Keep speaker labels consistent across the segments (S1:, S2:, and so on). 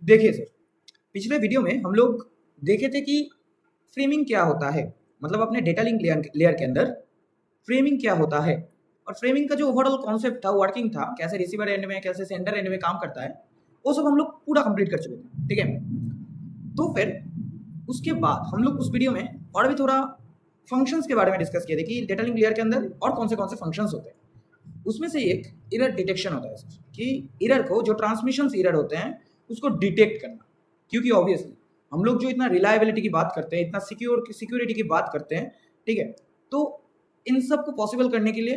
S1: देखिए सर, पिछले वीडियो में हम लोग देखे थे कि फ्रेमिंग क्या होता है। मतलब अपने डेटा लिंक लेयर के अंदर फ्रेमिंग क्या होता है और फ्रेमिंग का जो ओवरऑल कॉन्सेप्ट था, वर्किंग था, कैसे रिसीवर एंड में कैसे सेंडर एंड में काम करता है, वो सब हम लोग पूरा कंप्लीट कर चुके थे। ठीक है, तो फिर उसके बाद हम लोग उस वीडियो में और भी थोड़ा फंक्शंस के बारे में डिस्कस किए थे कि डेटा लिंक लेयर के अंदर और कौन से फंक्शंस होते हैं। उसमें से एक एरर डिटेक्शन होता है सर, कि एरर को, जो ट्रांसमिशन एरर होते हैं, उसको डिटेक्ट करना। क्योंकि ऑब्वियसली हम लोग जो इतना रिलायबिलिटी की बात करते हैं, इतना सिक्योरिटी की बात करते हैं, ठीक है, तो इन सब को पॉसिबल करने के लिए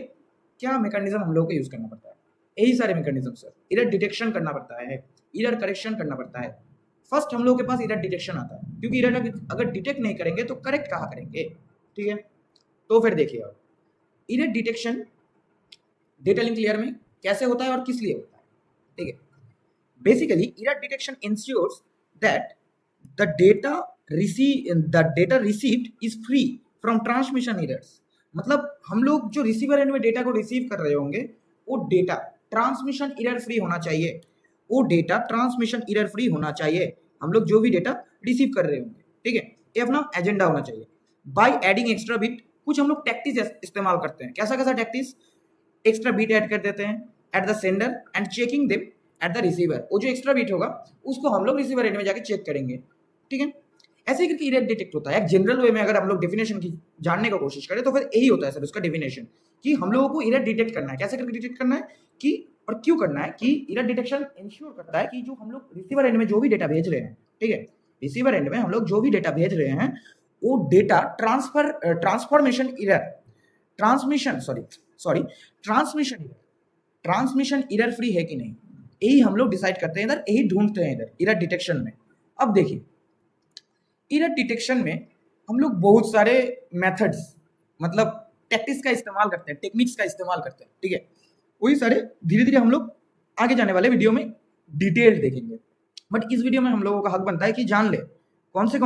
S1: क्या मैकेनिज्म हम लोग को यूज करना पड़ता है? यही सारे मैकेनिज्म सर। एरर डिटेक्शन करना पड़ता है, एरर करेक्शन करना पड़ता है। फर्स्ट हम लोग के पास एरर डिटेक्शन आता है, क्योंकि एरर अगर डिटेक्ट नहीं करेंगे तो करेक्ट कहाँ करेंगे? ठीक है, तो फिर देखिए, error detection data link layer में कैसे होता है और किस लिए होता है। ठीक है, basically error detection ensures that the data received is free from transmission errors. मतलब हम लोग जो रिसीवर एंड में डेटा को रिसीव कर रहे होंगे, वो डेटा ट्रांसमिशन एरर फ्री होना चाहिए। वो डेटा ट्रांसमिशन एरर फ्री होना चाहिए, हम लोग जो भी डेटा रिसीव कर रहे होंगे। ठीक है, ये अपना एजेंडा होना चाहिए। बाय एडिंग एक्स्ट्रा बिट, कुछ हम लोग टैक्टिस इस्तेमाल करते हैं। कैसा कैसा टैक्टिस? एक्स्ट्रा बीट ऐड कर देते हैं at the sender and checking them at the receiver. वो जो एक्स्ट्रा बीट होगा उसको हम लोग रिसीवर एंड में जाके चेक करेंगे। ठीक है, ऐसे ही करके एरर डिटेक्ट होता है। एक जनरल वे में अगर हम लोग डेफिनेशन की जानने की कोशिश करें तो फिर यही होता है सर उसका डेफिनेशन, कि हम लोगों को एरर डिटेक्ट करना है। कैसे करके डिटेक्ट करना है कि और क्यों करना है? कि एरर डिटेक्शन इंश्योर करता है कि जो हम लोग रिसीवर एंड में जो भी डेटा भेज रहे हैं, ठीक है, रिसीवर एंड में हम लोग जो भी डेटा भेज रहे हैं, वो data transformation error transmission error free है कि नहीं, यही हम लोग डिसाइड करते हैं इधर, यही ढूंढते हैं इधर एरर डिटेक्शन में। अब देखिए, एरर डिटेक्शन में हम लोग बहुत सारे मेथड्स, मतलब टैक्टिक्स का इस्तेमाल करते हैं, टेक्निक्स का इस्तेमाल करते हैं। ठीक है, वही सारे धीरे धीरे हम लोग आगे जाने वाले वीडियो में डिटेल देखेंगे। बट इस वीडियो में हम लोगों का हक बनता है कि जान ले कौन से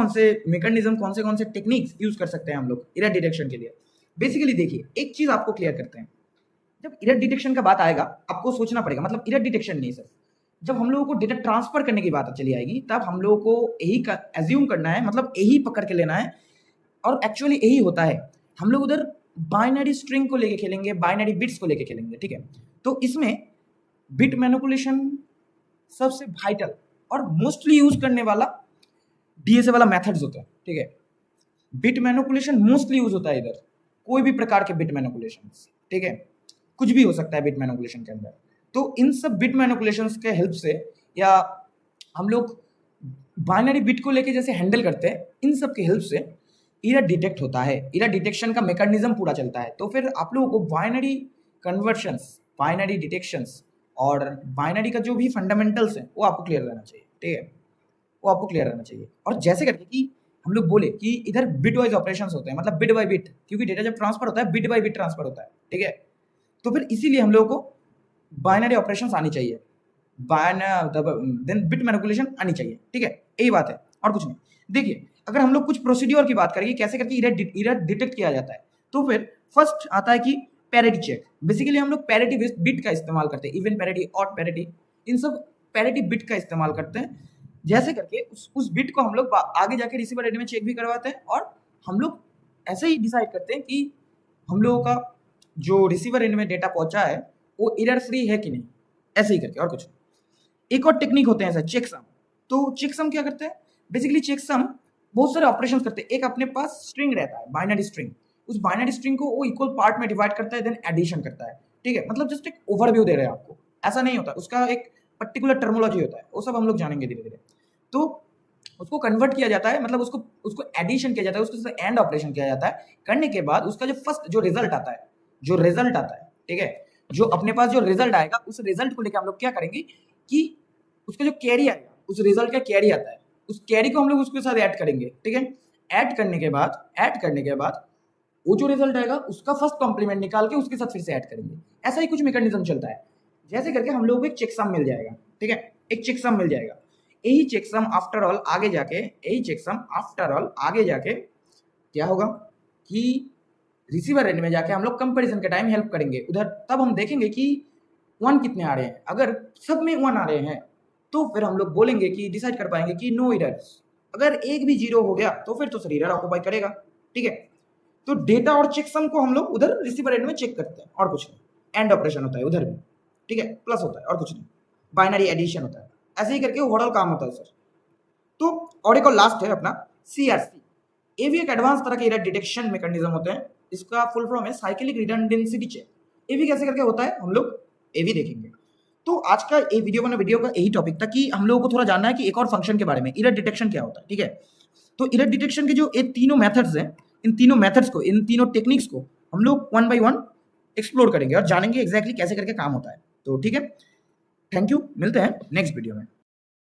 S1: मैकेनिज्म, कौन से टेक्निक्स यूज कर सकते हैं हम लोग एरर डिटेक्शन के लिए। बेसिकली देखिए, एक चीज आपको क्लियर करते हैं, जब एरर डिटेक्शन का बात आएगा आपको सोचना पड़ेगा, मतलब एरर डिटेक्शन नहीं सर, जब हम लोगों को डेटा ट्रांसफर करने की बात चली आएगी तब हम लोगों को यही एज्यूम करना है, मतलब यही पकड़ के लेना है, और एक्चुअली यही होता है। हम लोग उधर बाइनरी स्ट्रिंग को लेके खेलेंगे, बाइनरी बिट्स को लेके खेलेंगे। ठीक है, तो इसमें बिट मैनिपुलेशन सबसे वाइटल और मोस्टली यूज करने वाला डीएसए वाला मेथड्स होता है। ठीक है, बिट मैनिपुलेशन मोस्टली यूज होता है इधर, कोई भी प्रकार के बिट मैनिपुलेशन। ठीक है, कुछ भी हो सकता है बिट मैनिपुलेशन के अंदर। तो इन सब बिट मैनिपुलेशंस के हेल्प से, या हम लोग बाइनरी बिट को लेके जैसे हैंडल करते हैं, इन सब के हेल्प से एरर डिटेक्ट होता है, एरर डिटेक्शन का मैकेनिज्म पूरा चलता है। तो फिर आप लोगों को बाइनरी कन्वर्शंस, बाइनरी डिटेक्शंस और बाइनरी का जो भी फंडामेंटल्स है वो आपको क्लियर रहना चाहिए। ठीक है, वो आपको क्लियर रहना चाहिए। और जैसे करके कि हम लोग बोले कि इधर बिट वाइज ऑपरेशंस होते हैं, मतलब बिट बाय बिट, क्योंकि डेटा जब ट्रांसफर होता है बिट बाय बिट ट्रांसफर होता है। ठीक है, तो फिर इसीलिए हम लोगों को बाइनरी ऑपरेशंस आनी चाहिए, देन बिट मैनिपुलेशन आनी चाहिए। ठीक है, यही बात है और कुछ नहीं। देखिए, अगर हम लोग कुछ प्रोसीड्योर की बात करें कैसे करके एरर डिटेक्ट किया जाता है, तो फिर फर्स्ट आता है कि पैरिटी चेक। बेसिकली हम लोग पैरिटी बिट का इस्तेमाल करते हैं, इवन पैरिटी, ऑड पैरिटी, इन सब पैरिटी बिट का इस्तेमाल करते हैं। जैसे करके उस बिट को हम लोग आगे जाके रिसीवर एंड में चेक भी करवाते हैं, और हम लोग ऐसे ही डिसाइड करते हैं कि हम लोगों का जो रिसीवर एंड में डेटा पहुंचा है वो एरर फ्री है कि नहीं, ऐसे ही करके, और कुछ। एक और टेक्निक होते हैं सर, चेकसम। तो चेकसम क्या करते हैं? बेसिकली चेकसम बहुत सारे ऑपरेशंस करते हैं। एक अपने पास स्ट्रिंग रहता है, बाइनरी स्ट्रिंग, उस बाइनरी स्ट्रिंग को वो इक्वल पार्ट में डिवाइड करता है, देन एडिशन करता है। ठीक है, मतलब जस्ट एक ओवरव्यू दे रहे हैं आपको, ऐसा नहीं होता, उसका एक पर्टिकुलर टर्मोलॉजी होता है, वो सब हम लोग जानेंगे धीरे धीरे। तो उसको कन्वर्ट किया जाता है, मतलब उसको एडिशन किया जाता है, उसके साथ एंड ऑपरेशन किया जाता है। करने के बाद उसका जो फर्स्ट जो रिजल्ट आता है, ठीक है, जो अपने पास जो रिजल्ट आएगा, उस रिजल्ट को लेकर हम लोग क्या करेंगे कि उसका जो कैरी आएगा, उस रिजल्ट का कैरी आता है, उस कैरी को हम लोग उसके साथ ऐड करेंगे। ठीक है, ऐड करने के बाद वो जो रिजल्ट आएगा उसका फर्स्ट कॉम्प्लीमेंट निकाल के उसके साथ फिर से ऐड करेंगे। ऐसा ही कुछ मैकेनिज्म चलता है। जैसे करके हम लोगों को एक चेकसम मिल जाएगा। ठीक है, एक चेकसम मिल जाएगा। यही चेकसम आफ्टर ऑल आगे जाके क्या होगा कि रिसीवर एंड में जाके हम लोग कंपैरिजन के टाइम हेल्प करेंगे उधर। तब हम देखेंगे कि 1 कितने आ रहे हैं। अगर सब में 1 आ रहे हैं तो फिर हम लोग बोलेंगे कि डिसाइड कर पाएंगे कि नो एरर्स। अगर एक भी जीरो हो गया तो फिर तो सर एरर ऑक्यूपाई करेगा, ठीक है। तो डेटा और चेकसम को हम लोग उधर रिसीवर एंड में चेक करते हैं और कुछ नहीं, एंड ऑपरेशन होता है उधर भी, ठीक है, प्लस होता है और कुछ नहीं, बाइनरी एडिशन होता है, ऐसे ही करके ओवरऑल काम होता है सर। तो और एक और लास्ट है अपना CRC, ये भी एक एडवांस तरह के एरर डिटेक्शन मैकेनिज्म होते हैं, इसका फुल फॉर्म है साइक्लिक रिडंडेंसी चेक। ये भी कैसे करके होता है हम लोग ये भी देखेंगे। तो आज का ये वीडियो का यही टॉपिक था कि हम लोगों को थोड़ा जानना है कि एक और फंक्शन के बारे में, एरर डिटेक्शन क्या होता है, ठीक है। तो एरर डिटेक्शन के जो ये तीनों मेथड्स हैं, इन तीनों मेथड्स को, इन तीनों टेक्निक्स को हम लोग वन बाय वन एक्सप्लोर करेंगे और जानेंगे एग्जैक्टली कैसे करके काम होता है। तो ठीक है, थैंक यू, मिलते हैं नेक्स्ट वीडियो में।